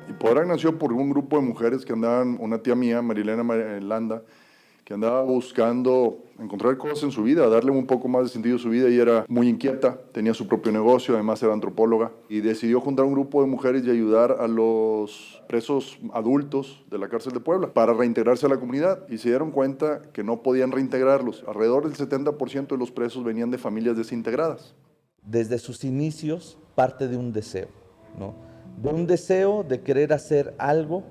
Hipodrak nació por un grupo de mujeres que andaban, una tía mía, Marilena Landa, que andaba buscando encontrar cosas en su vida, darle un poco más de sentido a su vida, y era muy inquieta, tenía su propio negocio, además era antropóloga, y decidió juntar un grupo de mujeres y ayudar a los presos adultos de la cárcel de Puebla para reintegrarse a la comunidad, y se dieron cuenta que no podían reintegrarlos. Alrededor del 70% de los presos venían de familias desintegradas. Desde sus inicios parte de un deseo, ¿no? De un deseo de querer hacer algo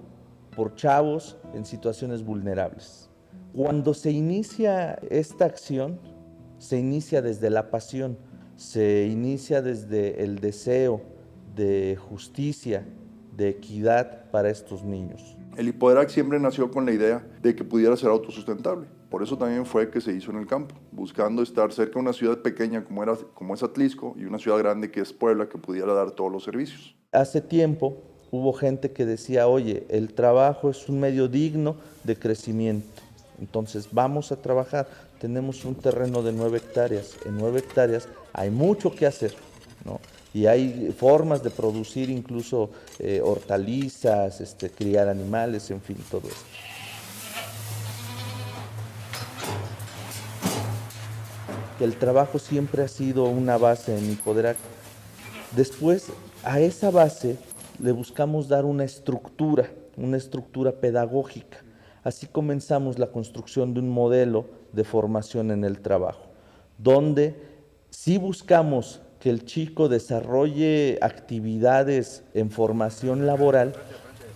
por chavos en situaciones vulnerables. Cuando se inicia esta acción, se inicia desde la pasión, se inicia desde el deseo de justicia, de equidad para estos niños. El Hipodrak siempre nació con la idea de que pudiera ser autosustentable. Por eso también fue que se hizo en el campo, buscando estar cerca de una ciudad pequeña como es Atlixco y una ciudad grande que es Puebla, que pudiera dar todos los servicios. Hace tiempo hubo gente que decía, oye, el trabajo es un medio digno de crecimiento. Entonces vamos a trabajar. Tenemos un terreno de 9 hectáreas. En 9 hectáreas hay mucho que hacer, ¿no? Y hay formas de producir incluso hortalizas, criar animales, en fin, todo eso. El trabajo siempre ha sido una base en Hipodrak. Después, a esa base le buscamos dar una estructura pedagógica. Así comenzamos la construcción de un modelo de formación en el trabajo, donde sí buscamos que el chico desarrolle actividades en formación laboral,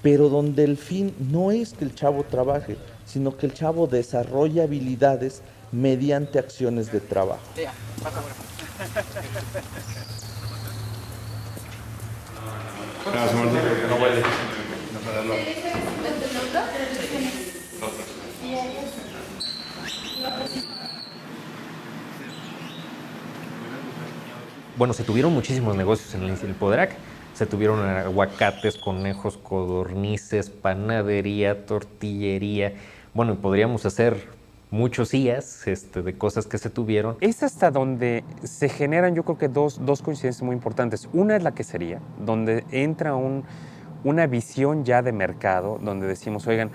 pero donde el fin no es que el chavo trabaje, sino que el chavo desarrolle habilidades mediante acciones de trabajo. Bueno, se tuvieron muchísimos negocios en el Hipodrak. Se tuvieron aguacates, conejos, codornices, panadería, tortillería. Bueno, podríamos hacer muchos días de cosas que se tuvieron. Es hasta donde se generan, yo creo que dos coincidencias muy importantes. Una es la quesería, donde entra una visión ya de mercado, donde decimos, oigan,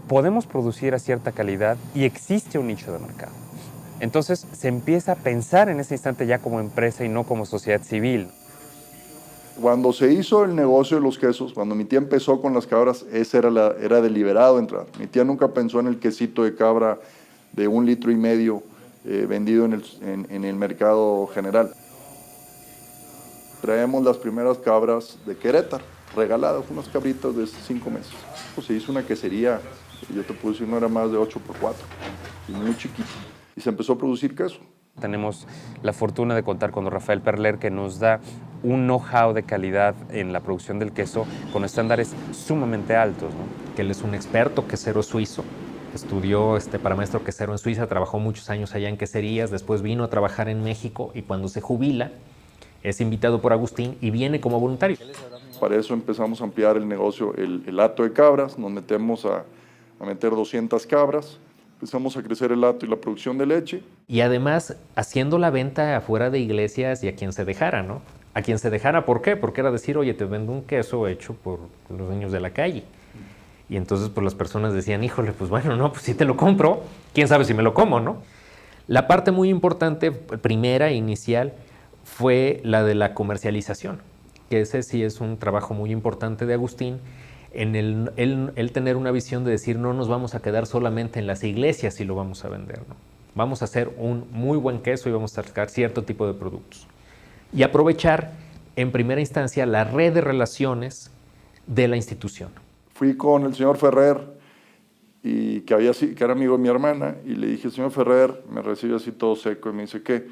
podemos producir a cierta calidad y existe un nicho de mercado. Entonces se empieza a pensar en ese instante ya como empresa y no como sociedad civil. Cuando se hizo el negocio de los quesos, cuando mi tía empezó con las cabras, era deliberado entrar. Mi tía nunca pensó en el quesito de cabra de 1,5 litros vendido en el mercado general. Traemos las primeras cabras de Querétaro, regaladas, unas cabritas de 5 meses. Pues se hizo una quesería, yo te puedo decir, no era más de 8x4, y muy chiquita. Y se empezó a producir queso. Tenemos la fortuna de contar con don Rafael Perler, que nos da un know-how de calidad en la producción del queso con estándares sumamente altos, ¿no? Que él es un experto quesero suizo. Estudió para maestro quesero en Suiza, trabajó muchos años allá en queserías, después vino a trabajar en México y cuando se jubila es invitado por Agustín y viene como voluntario. Para eso empezamos a ampliar el negocio, el hato de cabras, nos metemos a meter 200 cabras. Empezamos a crecer el hato y la producción de leche. Y además haciendo la venta afuera de iglesias y a quien se dejara, ¿no? A quien se dejara, ¿por qué? Porque era decir, oye, te vendo un queso hecho por los niños de la calle. Y entonces pues las personas decían, híjole, pues bueno, no, pues sí te lo compro, quién sabe si me lo como, ¿no? La parte muy importante, primera, inicial, fue la de la comercialización, que ese sí es un trabajo muy importante de Agustín, en el tener una visión de decir no nos vamos a quedar solamente en las iglesias y lo vamos a vender, ¿no? Vamos a hacer un muy buen queso y vamos a sacar cierto tipo de productos. Y aprovechar en primera instancia la red de relaciones de la institución. Fui con el señor Ferrer, y que era amigo de mi hermana, y le dije, señor Ferrer, me recibe así todo seco y me dice, ¿qué?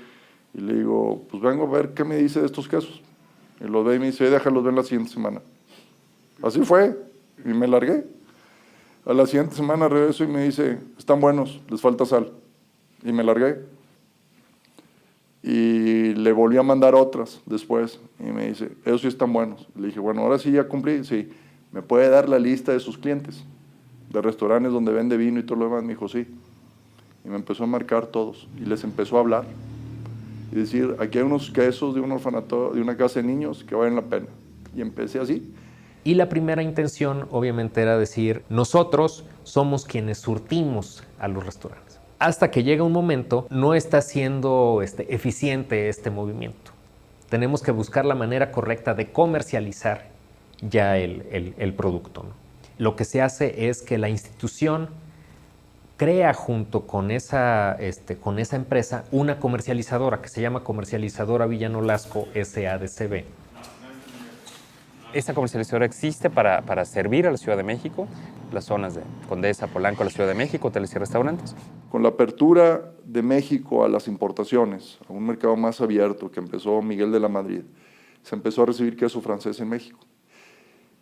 Y le digo, pues vengo a ver qué me dice de estos quesos. Y los ve y me dice, déjalos ver la siguiente semana. Así fue, y me largué. A la siguiente semana regreso y me dice, están buenos, les falta sal. Y me largué. Y le volví a mandar otras después, y me dice, esos sí están buenos. Le dije, bueno, ahora sí ya cumplí, sí. ¿Me puede dar la lista de sus clientes? De restaurantes donde vende vino y todo lo demás. Me dijo, sí. Y me empezó a marcar todos, y les empezó a hablar. Y decir, aquí hay unos quesos de un orfanato, de una casa de niños que valen la pena. Y empecé así. Y la primera intención obviamente era decir, nosotros somos quienes surtimos a los restaurantes. Hasta que llega un momento, no está siendo eficiente este movimiento. Tenemos que buscar la manera correcta de comercializar ya el producto, ¿no? Lo que se hace es que la institución crea junto con esa empresa una comercializadora que se llama Comercializadora Villa Nolasco S.A.D.C.V. Esta comercializadora existe para servir a la Ciudad de México, las zonas de Condesa, Polanco, la Ciudad de México, hoteles y restaurantes. Con la apertura de México a las importaciones, a un mercado más abierto que empezó Miguel de la Madrid, se empezó a recibir queso francés en México.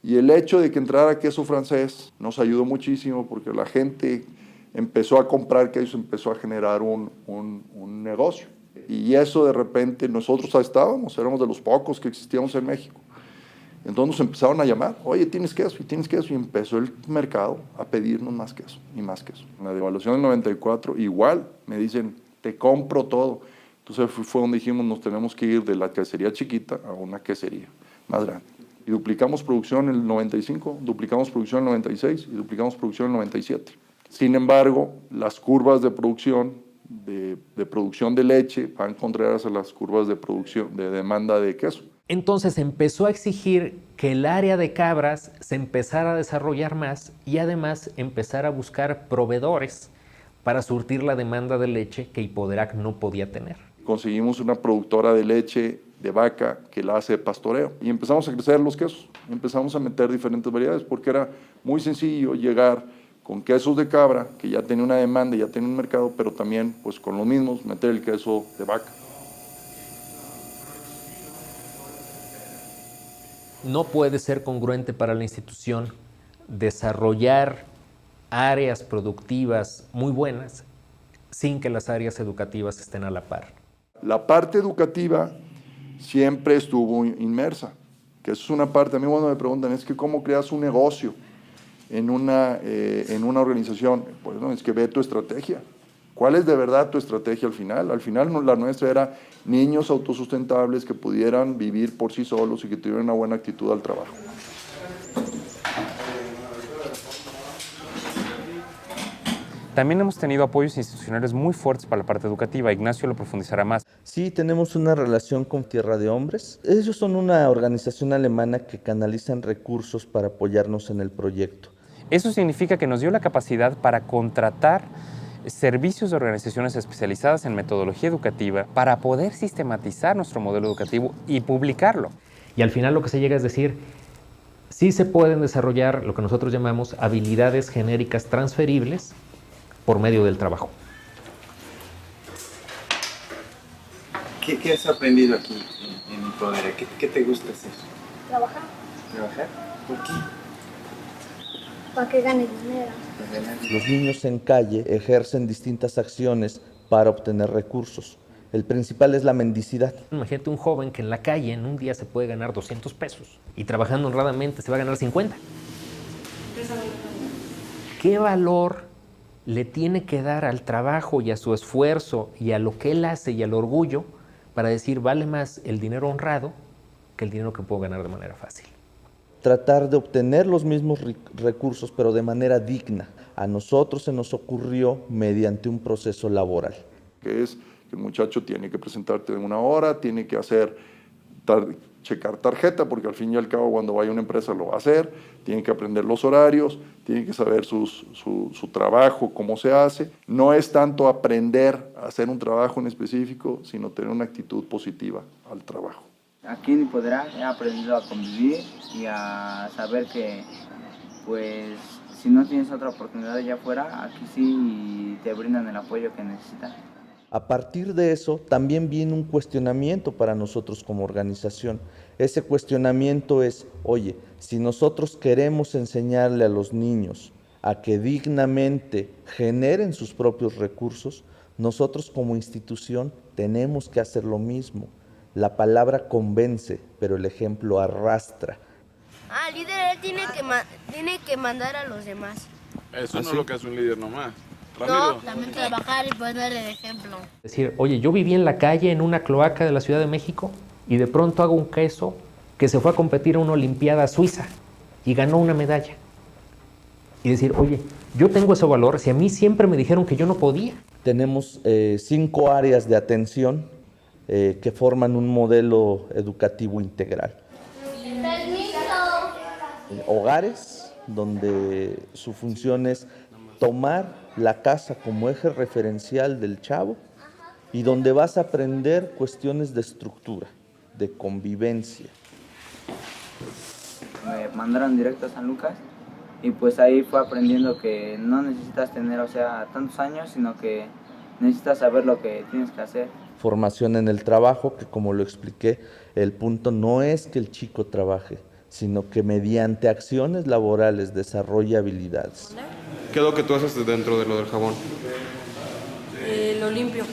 Y el hecho de que entrara queso francés nos ayudó muchísimo porque la gente empezó a comprar queso, empezó a generar un negocio. Y eso de repente nosotros éramos de los pocos que existíamos en México. Entonces nos empezaron a llamar, oye, tienes queso, y empezó el mercado a pedirnos más queso y más queso. En la devaluación del 94, igual, me dicen, te compro todo. Entonces fue donde dijimos, nos tenemos que ir de la quesería chiquita a una quesería más grande. Y duplicamos producción en el 95, duplicamos producción en el 96 y duplicamos producción en el 97. Sin embargo, las curvas de producción de leche van contrarias a las curvas de demanda de queso. Entonces empezó a exigir que el área de cabras se empezara a desarrollar más y además empezar a buscar proveedores para surtir la demanda de leche que Hipoderac no podía tener. Conseguimos una productora de leche de vaca que la hace pastoreo y empezamos a crecer los quesos, empezamos a meter diferentes variedades porque era muy sencillo llegar con quesos de cabra que ya tenía una demanda, ya tenía un mercado, pero también pues con los mismos meter el queso de vaca. No puede ser congruente para la institución desarrollar áreas productivas muy buenas sin que las áreas educativas estén a la par. La parte educativa siempre estuvo inmersa, que eso es una parte, a mí cuando me preguntan, es que ¿cómo creas un negocio en una organización? Pues no, es que ve tu estrategia. ¿Cuál es de verdad tu estrategia al final? Al final la nuestra era niños autosustentables que pudieran vivir por sí solos y que tuvieran una buena actitud al trabajo. También hemos tenido apoyos institucionales muy fuertes para la parte educativa. Ignacio lo profundizará más. Sí, tenemos una relación con Tierra de Hombres. Ellos son una organización alemana que canalizan recursos para apoyarnos en el proyecto. Eso significa que nos dio la capacidad para contratar servicios de organizaciones especializadas en metodología educativa para poder sistematizar nuestro modelo educativo y publicarlo. Y al final lo que se llega es decir, sí se pueden desarrollar lo que nosotros llamamos habilidades genéricas transferibles por medio del trabajo. ¿Qué has aprendido aquí en Hipoderac? ¿Qué te gusta hacer? Trabajar, ¿Trabajar? ¿Por qué? para que gane dinero. Para ganar. Los niños en calle ejercen distintas acciones para obtener recursos. El principal es la mendicidad. Imagínate un joven que en la calle en un día se puede ganar 200 pesos y trabajando honradamente se va a ganar 50. ¿Qué valor le tiene que dar al trabajo y a su esfuerzo y a lo que él hace y al orgullo para decir vale más el dinero honrado que el dinero que puedo ganar de manera fácil? Tratar de obtener los mismos recursos, pero de manera digna. A nosotros se nos ocurrió mediante un proceso laboral. Que es que el muchacho tiene que presentarte en una hora, tiene que checar tarjeta, porque al fin y al cabo cuando vaya a una empresa lo va a hacer, tiene que aprender los horarios, tiene que saber su trabajo, cómo se hace. No es tanto aprender a hacer un trabajo en específico, sino tener una actitud positiva al trabajo. Aquí en Hipoderac he aprendido a convivir y a saber que, pues, si no tienes otra oportunidad allá afuera, aquí sí te brindan el apoyo que necesitas. A partir de eso, también viene un cuestionamiento para nosotros como organización. Ese cuestionamiento es, oye, si nosotros queremos enseñarle a los niños a que dignamente generen sus propios recursos, nosotros como institución tenemos que hacer lo mismo. La palabra convence, pero el ejemplo arrastra. El líder tiene que mandar a los demás. Eso no es lo que hace un líder nomás. No, Ramiro. también trabajar y poner el ejemplo. Decir, oye, yo viví en la calle en una cloaca de la Ciudad de México y de pronto hago un queso que se fue a competir a una olimpiada suiza y ganó una medalla. Y decir, oye, yo tengo ese valor, si a mí siempre me dijeron que yo no podía. Tenemos 5 áreas de atención que forman un modelo educativo integral. Hogares, donde su función es tomar la casa como eje referencial del chavo y donde vas a aprender cuestiones de estructura, de convivencia. Me mandaron directo a San Lucas y pues ahí fue aprendiendo que no necesitas tener, o sea, tantos años, sino que necesitas saber lo que tienes que hacer. Formación en el trabajo, que como lo expliqué, el punto no es que el chico trabaje, sino que mediante acciones laborales desarrolle habilidades. ¿Qué es lo que tú haces dentro de lo del jabón? Lo limpio.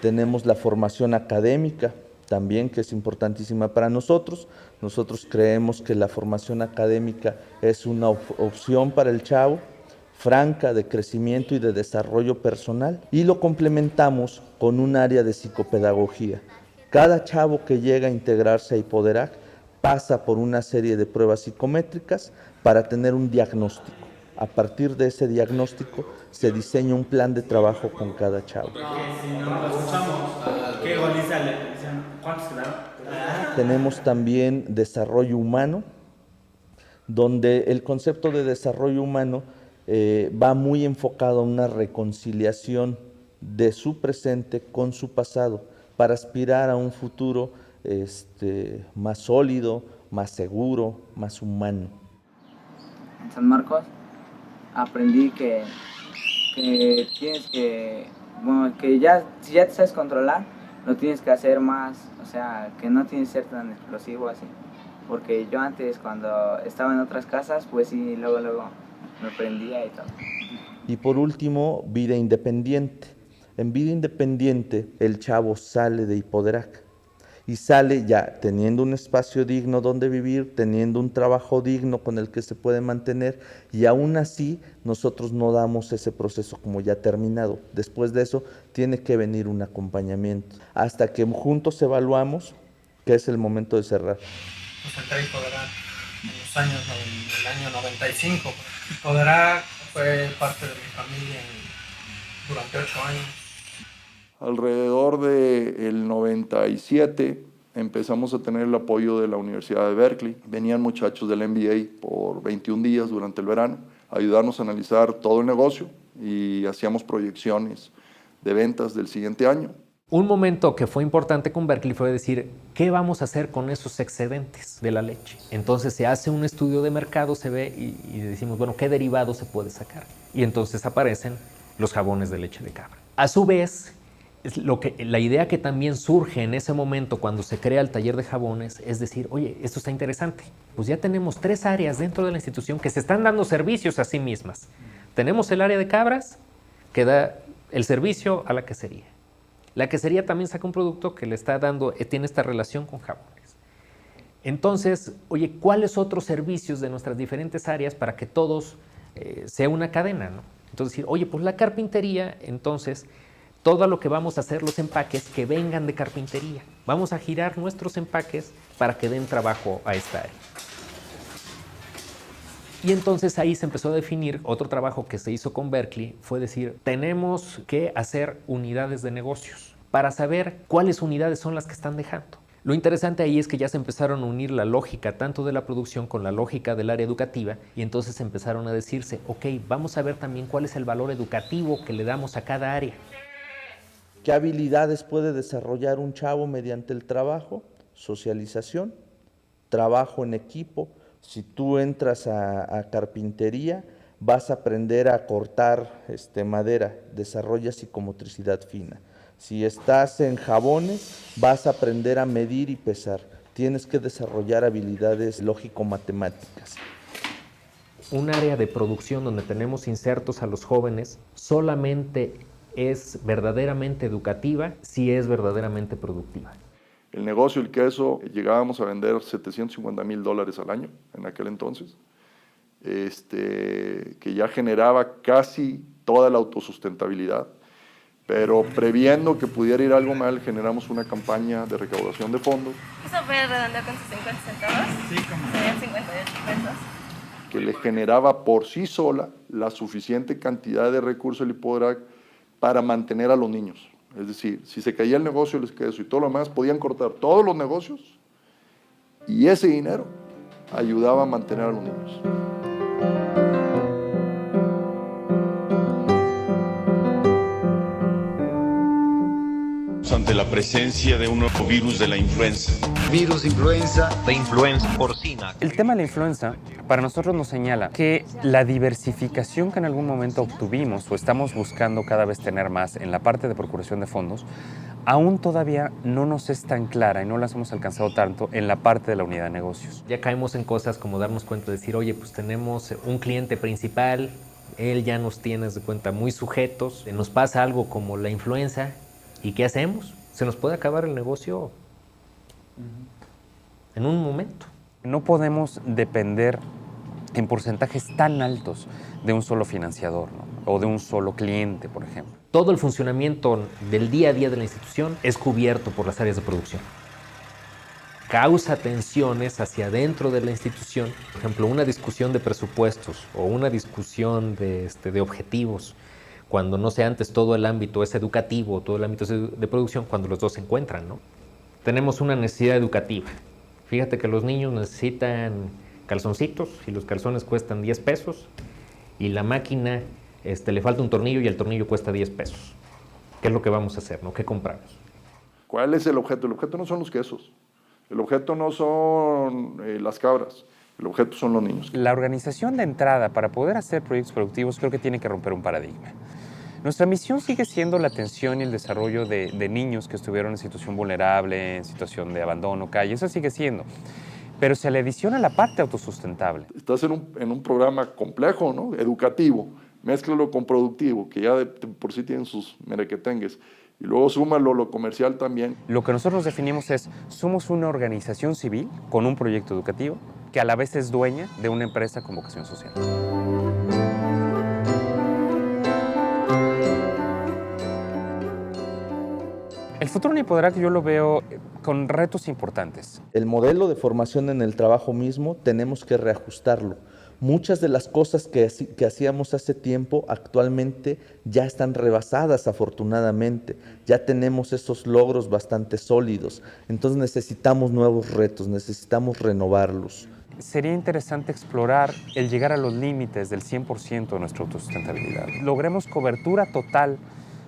Tenemos la formación académica también, que es importantísima para nosotros. Nosotros creemos que la formación académica es una opción para el chavo, franca, de crecimiento y de desarrollo personal, y lo complementamos con un área de psicopedagogía. Cada chavo que llega a integrarse a Hipoderac pasa por una serie de pruebas psicométricas para tener un diagnóstico. A partir de ese diagnóstico se diseña un plan de trabajo con cada chavo. Tenemos también desarrollo humano, donde el concepto de desarrollo humano va muy enfocado a una reconciliación de su presente con su pasado para aspirar a un futuro más sólido, más seguro, más humano. En San Marcos aprendí que tienes que, bueno, que ya, si ya te sabes controlar, lo tienes que hacer más, o sea, que no tienes que ser tan explosivo así. Porque yo antes, cuando estaba en otras casas, pues sí, luego me prendía y todo. Y por último, vida independiente. En vida independiente, el chavo sale de Hipoderac y sale ya teniendo un espacio digno donde vivir, teniendo un trabajo digno con el que se puede mantener, y aún así nosotros no damos ese proceso como ya terminado. Después de eso tiene que venir un acompañamiento hasta que juntos evaluamos que es el momento de cerrar. Pues entré a Hipoderac en el año 95. Hipoderac fue parte de mi familia durante 8 años. Alrededor del 97 empezamos a tener el apoyo de la Universidad de Berkeley. Venían muchachos del MBA por 21 días durante el verano a ayudarnos a analizar todo el negocio y hacíamos proyecciones de ventas del siguiente año. Un momento que fue importante con Berkeley fue decir, ¿qué vamos a hacer con esos excedentes de la leche? Entonces se hace un estudio de mercado, se ve y decimos, bueno, ¿qué derivado se puede sacar? Y entonces aparecen los jabones de leche de cabra. A su vez, la idea que también surge en ese momento cuando se crea el taller de jabones es decir, oye, esto está interesante. Pues ya tenemos 3 áreas dentro de la institución que se están dando servicios a sí mismas. Tenemos el área de cabras que da el servicio a la quesería. La quesería también saca un producto que le está dando, tiene esta relación con jabones. Entonces, oye, ¿cuáles otros servicios de nuestras diferentes áreas para que todos sea una cadena, ¿no? Entonces decir, oye, pues la carpintería, entonces todo lo que vamos a hacer, los empaques que vengan de carpintería. Vamos a girar nuestros empaques para que den trabajo a esta área. Y entonces ahí se empezó a definir otro trabajo que se hizo con Berkeley, fue decir, tenemos que hacer unidades de negocios para saber cuáles unidades son las que están dejando. Lo interesante ahí es que ya se empezaron a unir la lógica tanto de la producción con la lógica del área educativa y entonces empezaron a decirse, ok, vamos a ver también cuál es el valor educativo que le damos a cada área. ¿Qué habilidades puede desarrollar un chavo mediante el trabajo? Socialización, trabajo en equipo. Si tú entras a carpintería, vas a aprender a cortar madera, desarrollas psicomotricidad fina. Si estás en jabones, vas a aprender a medir y pesar. Tienes que desarrollar habilidades lógico-matemáticas. Un área de producción donde tenemos insertos a los jóvenes solamente es verdaderamente educativa si es verdaderamente productiva. El negocio, el queso, llegábamos a vender $750,000 al año en aquel entonces, que ya generaba casi toda la autosustentabilidad, pero previendo que pudiera ir algo mal, generamos una campaña de recaudación de fondos. ¿Eso puede redondear con sus 50 centavos? Serían 58 pesos. Que le generaba por sí sola la suficiente cantidad de recursos el Hipodrak para mantener a los niños. Es decir, si se caía el negocio del queso y todo lo demás, podían cortar todos los negocios y ese dinero ayudaba a mantener a los niños. Ante la presencia de un nuevo virus de la influenza. Virus influenza. De influenza porcina. El tema de la influenza para nosotros nos señala que la diversificación que en algún momento obtuvimos o estamos buscando cada vez tener más en la parte de procuración de fondos, aún todavía no nos es tan clara y no las hemos alcanzado tanto en la parte de la unidad de negocios. Ya caemos en cosas como darnos cuenta de decir, oye, pues tenemos un cliente principal, él ya nos tiene de cuenta muy sujetos, nos pasa algo como la influenza, ¿y qué hacemos? Se nos puede acabar el negocio en un momento. No podemos depender en porcentajes tan altos de un solo financiador, ¿no? O de un solo cliente, por ejemplo. Todo el funcionamiento del día a día de la institución es cubierto por las áreas de producción. Causa tensiones hacia adentro de la institución, por ejemplo, una discusión de presupuestos o una discusión de objetivos, cuando no sea antes todo el ámbito es educativo, todo el ámbito es de producción, cuando los dos se encuentran, ¿no? Tenemos una necesidad educativa. Fíjate que los niños necesitan calzoncitos y los calzones cuestan 10 pesos y la máquina le falta un tornillo y el tornillo cuesta 10 pesos. ¿Qué es lo que vamos a hacer, no? ¿Qué compramos? ¿Cuál es el objeto? El objeto no son los quesos. El objeto no son las cabras. El objeto son los niños. La organización de entrada para poder hacer proyectos productivos creo que tiene que romper un paradigma. Nuestra misión sigue siendo la atención y el desarrollo de niños que estuvieron en situación vulnerable, en situación de abandono, calle, eso sigue siendo. Pero se le adiciona la parte autosustentable. Estás en un programa complejo, ¿no? Educativo, mézclalo con productivo, que ya por sí tienen sus merequetengues, y luego súmalo lo comercial también. Lo que nosotros definimos es, somos una organización civil con un proyecto educativo que a la vez es dueña de una empresa con vocación social. El futuro en Hipodrak yo lo veo con retos importantes. El modelo de formación en el trabajo mismo tenemos que reajustarlo. Muchas de las cosas que hacíamos hace tiempo actualmente ya están rebasadas afortunadamente. Ya tenemos esos logros bastante sólidos. Entonces necesitamos nuevos retos, necesitamos renovarlos. Sería interesante explorar el llegar a los límites del 100% de nuestra autosustentabilidad. Logremos cobertura total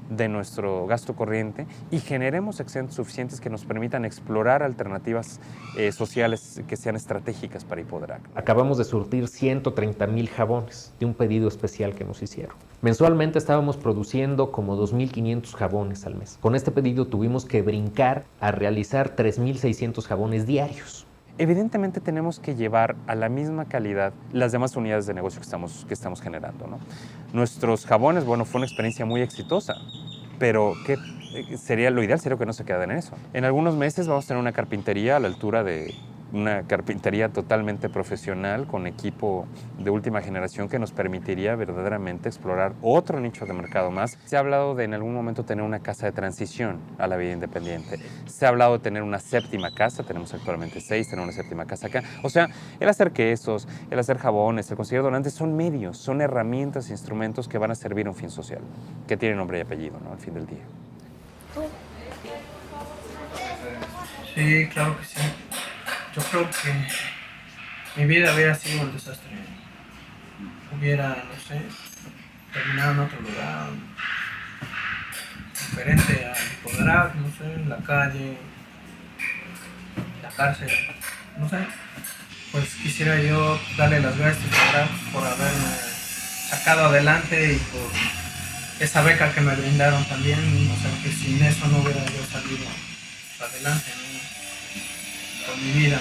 de nuestro gasto corriente y generemos excedentes suficientes que nos permitan explorar alternativas sociales que sean estratégicas para Hipodrak. Acabamos de surtir 130,000 jabones de un pedido especial que nos hicieron. Mensualmente estábamos produciendo como 2,500 jabones al mes. Con este pedido tuvimos que brincar a realizar 3,600 jabones diarios. Evidentemente tenemos que llevar a la misma calidad las demás unidades de negocio que estamos generando, ¿no? Nuestros jabones, bueno, fue una experiencia muy exitosa, pero ¿qué sería lo ideal? Sería que no se quedaran en eso. En algunos meses vamos a tener una carpintería a la altura de una carpintería totalmente profesional con equipo de última generación que nos permitiría verdaderamente explorar otro nicho de mercado más. Se ha hablado de en algún momento tener una casa de transición a la vida independiente. Se ha hablado de tener una séptima casa, tenemos actualmente 6, tener una séptima casa acá. O sea, el hacer quesos, el hacer jabones, el conseguir donantes son medios, son herramientas, instrumentos que van a servir a un fin social, que tiene nombre y apellido, ¿no? Al fin del día. Sí, claro que sí. Yo creo que mi vida hubiera sido un desastre. Hubiera, no sé, terminado en otro lugar, diferente al Hipodrak, no sé, en la calle, la cárcel, no sé. Pues quisiera yo darle las gracias a Hipodrak por haberme sacado adelante y por esa beca que me brindaron también. O sea, que sin eso no hubiera yo salido adelante, ¿no? Con mi vida.